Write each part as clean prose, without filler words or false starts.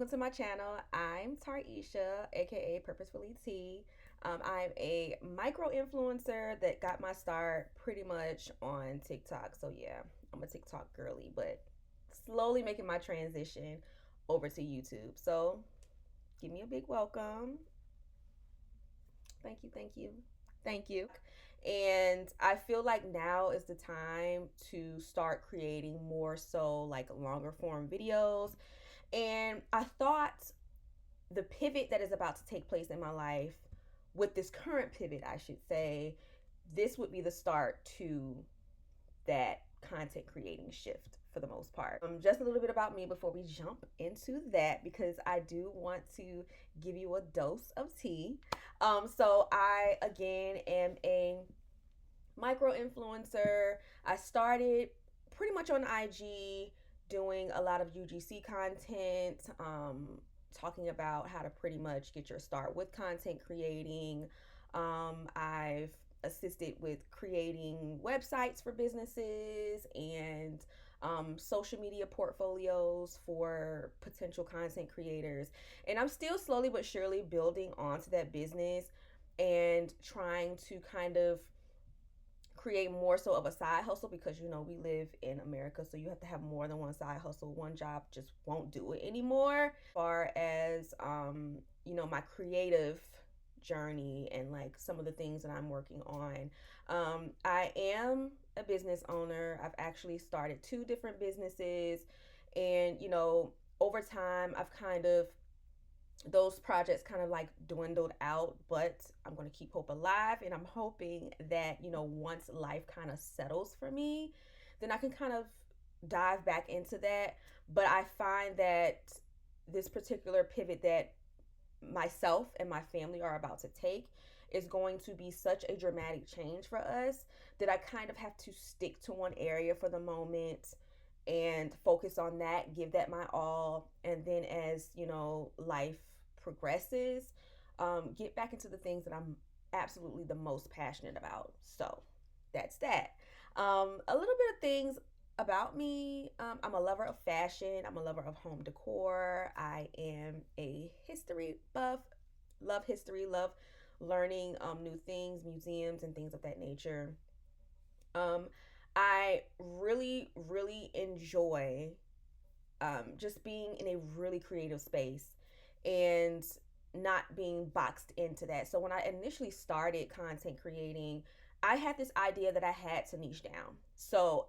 to my channel. I'm Tarisha, aka Purposefully T. I'm a micro influencer that got my start pretty much on TikTok. So, yeah, I'm a TikTok girly, but slowly making my transition over to YouTube. So, give me a big welcome. Thank you, thank you, thank you. And I feel like now is the time to start creating more so like longer form videos. And I thought the pivot that is about to take place in my life, with this current pivot, I should say, this would be the start to that content creating shift for the most part. Just a little bit about me before we jump into that, because I do want to give you a dose of tea. So I again am a micro influencer. I started pretty much on IG doing a lot of UGC content, talking about how to pretty much get your start with content creating. I've assisted with creating websites for businesses and social media portfolios for potential content creators. And I'm still slowly but surely building onto that business and trying to kind of create more so of a side hustle, because we live in America, so you have to have more than one side hustle. One job just won't do it anymore. As far as my creative journey and like some of the things that I'm working on, I am a business owner. I've actually started two different businesses, and over time I've kind of those projects kind of like dwindled out, but I'm going to keep hope alive. And I'm hoping that, once life kind of settles for me, then I can kind of dive back into that. But I find that this particular pivot that myself and my family are about to take is going to be such a dramatic change for us that I kind of have to stick to one area for the moment and focus on that, give that my all, and then as life progresses, get back into the things that I'm absolutely the most passionate about. So that's that. A little bit of things about me. I'm a lover of fashion. I'm a lover of home decor. I am a history buff. Love history. Love learning new things, museums, and things of that nature. Um, I really, really enjoy just being in a really creative space and not being boxed into that. So when I initially started content creating, I had this idea that I had to niche down. So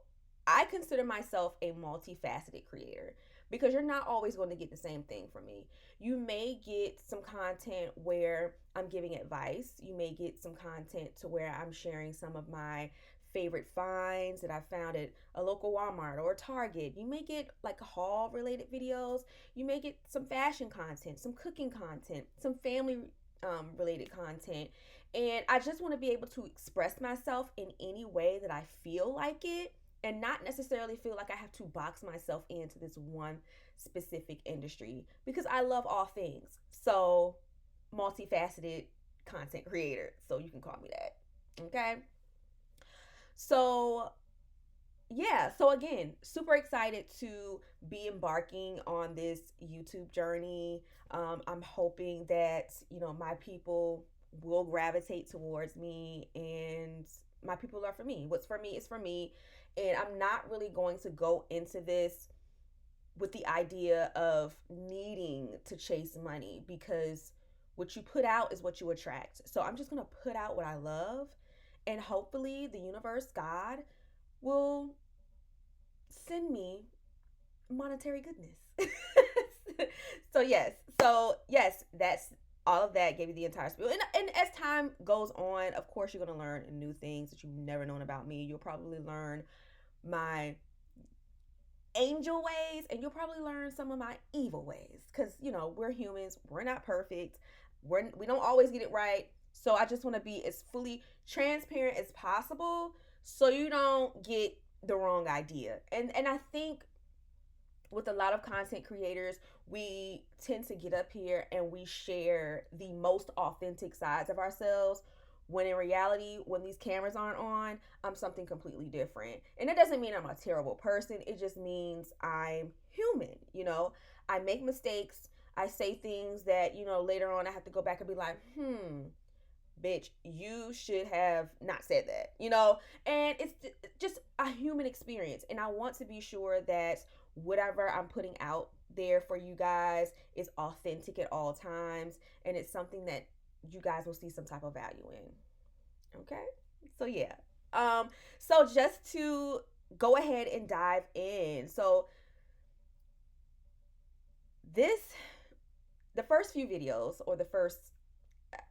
I consider myself a multifaceted creator, because you're not always going to get the same thing from me. You may get some content where I'm giving advice. You may get some content to where I'm sharing some of my favorite finds that I found at a local Walmart or Target. You may get like haul related videos. You may get some fashion content, some cooking content, some family related content. And I just want to be able to express myself in any way that I feel like it, and not necessarily feel like I have to box myself into this one specific industry, because I love all things. So, multifaceted content creator. So, you can call me that. Okay. So, yeah, so again, super excited to be embarking on this YouTube journey. I'm hoping that, my people will gravitate towards me, and my people are for me. What's for me is for me. And I'm not really going to go into this with the idea of needing to chase money, because what you put out is what you attract. So I'm just going to put out what I love, and hopefully the universe, God, will send me monetary goodness. So yes, that's all of that. Gave you the entire spiel. And as time goes on, of course, you're gonna learn new things that you've never known about me. You'll probably learn my angel ways, and you'll probably learn some of my evil ways, because we're humans. We're not perfect. We don't always get it right. So I just want to be as fully transparent as possible, so you don't get the wrong idea. And I think with a lot of content creators, we tend to get up here and we share the most authentic sides of ourselves, when in reality, when these cameras aren't on, I'm something completely different. And it doesn't mean I'm a terrible person. It just means I'm human. I make mistakes. I say things that, later on I have to go back and be like, bitch, you should have not said that, and it's just a human experience. And I want to be sure that whatever I'm putting out there for you guys is authentic at all times, and it's something that you guys will see some type of value in. Okay. So, yeah. So just to go ahead and dive in. So, this, the first few videos, or the first,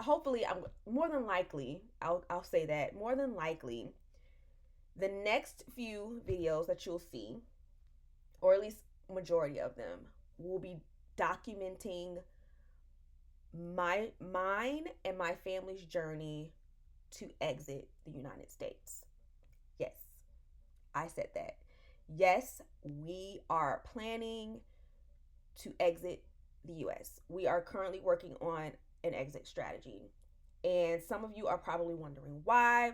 hopefully, I'm more than likely, I'll say that more than likely, the next few videos that you'll see, or at least majority of them, will be documenting mine and my family's journey to exit the United States. Yes, I said that. Yes, we are planning to exit the US. We are currently working on an exit strategy. And some of you are probably wondering why.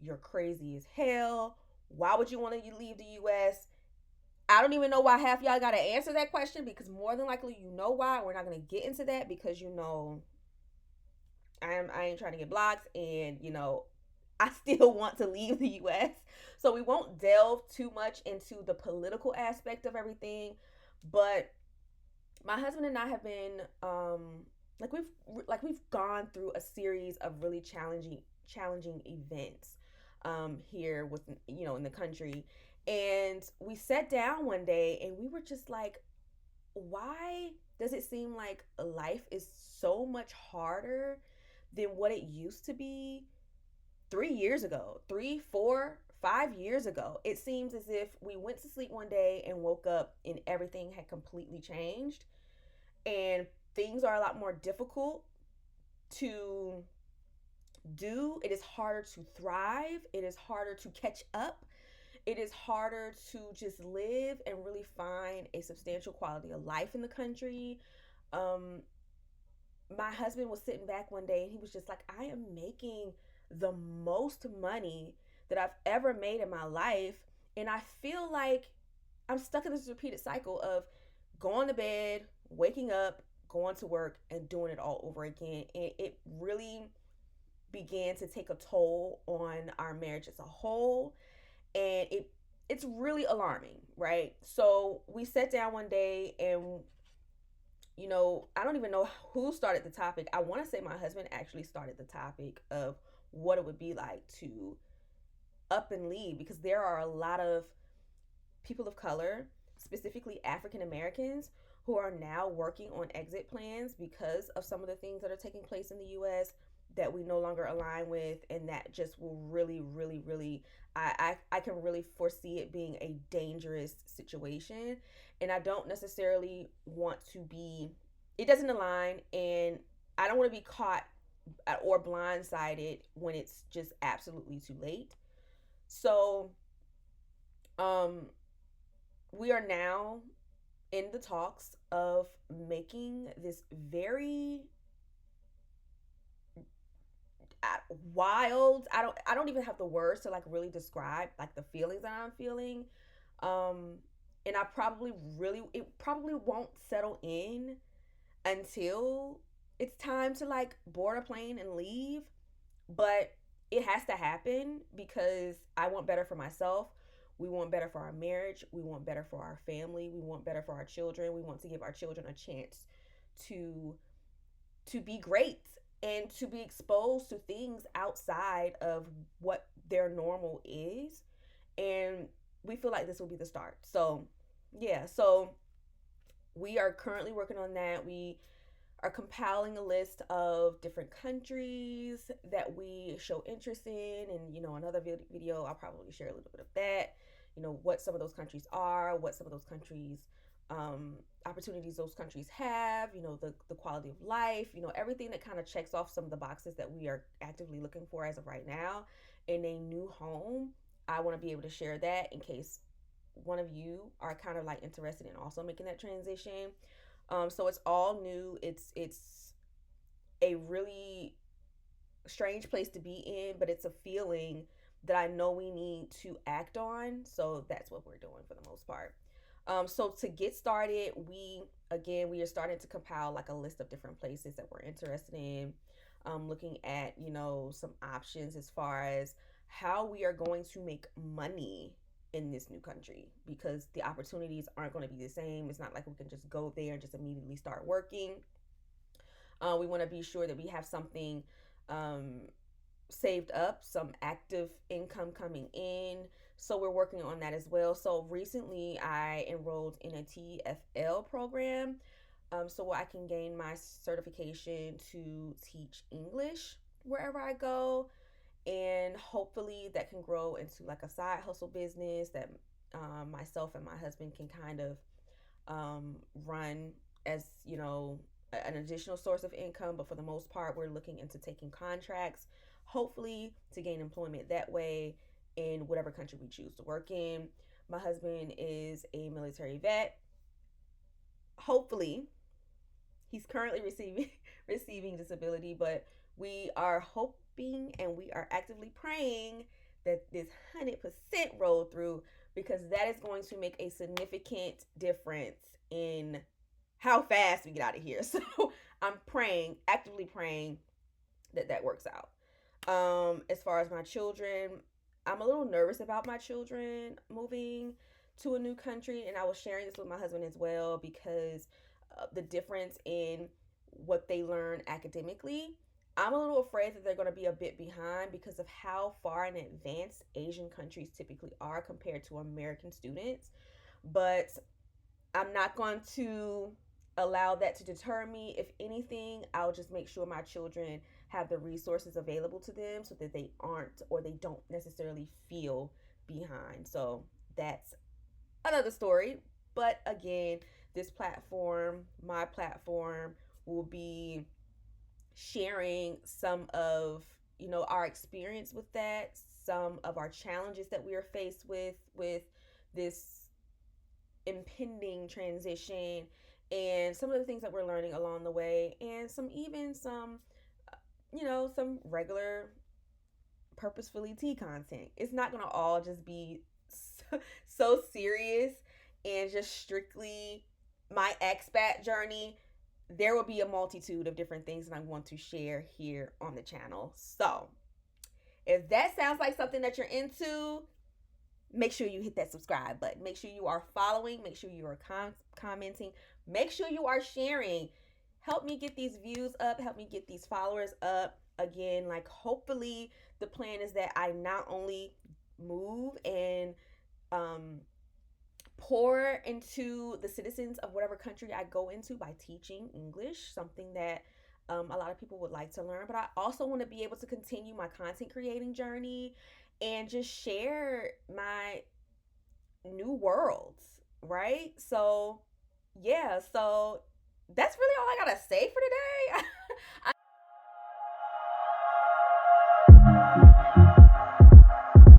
You're crazy as hell. Why would you want to leave the US? I don't even know why half y'all got to answer that question, because more than likely you know why. We're not going to get into that because I ain't trying to get blocked, and I still want to leave the US. So we won't delve too much into the political aspect of everything, but my husband and I have been we've gone through a series of really challenging events here with in the country. And we sat down one day and we were just like, why does it seem like life is so much harder than what it used to be 3 years ago, 3, 4, 5 years ago? It seems as if we went to sleep one day and woke up and everything had completely changed, and things are a lot more difficult to do. It is harder to thrive. It is harder to catch up. It is harder to just live and really find a substantial quality of life in the country. Um, my husband was sitting back one day and he was just like, I am making the most money that I've ever made in my life. And I feel like I'm stuck in this repeated cycle of going to bed, waking up, going to work, and doing it all over again. And it really began to take a toll on our marriage as a whole. And it's really alarming, right? So we sat down one day and I don't even know who started the topic. I want to say my husband actually started the topic of what it would be like to up and leave, because there are a lot of people of color, specifically African Americans, who are now working on exit plans because of some of the things that are taking place in the US that we no longer align with. And that just will really, really, really, I can really foresee it being a dangerous situation. And I don't necessarily want to be, it doesn't align, and I don't want to be caught or blindsided when it's just absolutely too late. So, um, we are now in the talks of making this very wild, I don't even have the words to like really describe like the feelings that I'm feeling. um and it probably won't settle in until it's time to like board a plane and leave. But it has to happen because I want better for myself. We want better for our marriage. We want better for our family. We want better for our children. We want to give our children a chance to be great and to be exposed to things outside of what their normal is. And we feel like this will be the start. So, yeah. So, we are currently working on that. We are compiling a list of different countries that we show interest in. And, another video, I'll probably share a little bit of that. What some of those countries are, what some of those countries, opportunities those countries have, the quality of life, everything that kind of checks off some of the boxes that we are actively looking for as of right now in a new home. I want to be able to share that in case one of you are kind of like interested in also making that transition. So it's all new. It's a really strange place to be in, but it's a feeling that I know we need to act on. So that's what we're doing for the most part. So to get started, we are starting to compile like a list of different places that we're interested in. Looking at some options as far as how we are going to make money in this new country, because the opportunities aren't going to be the same. It's not like we can just go there and just immediately start working. We want to be sure that we have something um, saved up, some active income coming in. So we're working on that as well. So recently I enrolled in a TFL program, so I can gain my certification to teach English wherever I go. And hopefully that can grow into like a side hustle business that myself and my husband can kind of run as an additional source of income. But for the most part, we're looking into taking contracts, hopefully to gain employment that way in whatever country we choose to work in. My husband is a military vet. Hopefully, he's currently receiving receiving disability, but we are hoping and we are actively praying that this 100% roll through, because that is going to make a significant difference in how fast we get out of here. So I'm praying, actively praying, that that works out. As far as my children, I'm a little nervous about my children moving to a new country, and I was sharing this with my husband as well, because the difference in what they learn academically. I'm a little afraid that they're going to be a bit behind because of how far in advance Asian countries typically are compared to American students. But I'm not going to allow that to deter me. If anything, I'll just make sure my children have the resources available to them so that they aren't, or they don't necessarily feel behind. So that's another story. But again, this platform, my platform, will be sharing some of our experience with that, some of our challenges that we are faced with this impending transition, and some of the things that we're learning along the way, and some regular purposefully tea content. It's not going to all just be so serious and just strictly my expat journey. There will be a multitude of different things that I want to share here on the channel. So if that sounds like something that you're into, make sure you hit that subscribe button. Make sure you are following. Make sure you are commenting. Make sure you are sharing. Help me get these views up. Help me get these followers up. Again, like, hopefully the plan is that I not only move and um, pour into the citizens of whatever country I go into by teaching English, something that a lot of people would like to learn, but I also want to be able to continue my content creating journey and just share my new worlds, right? So, yeah, so that's really all I gotta say for today.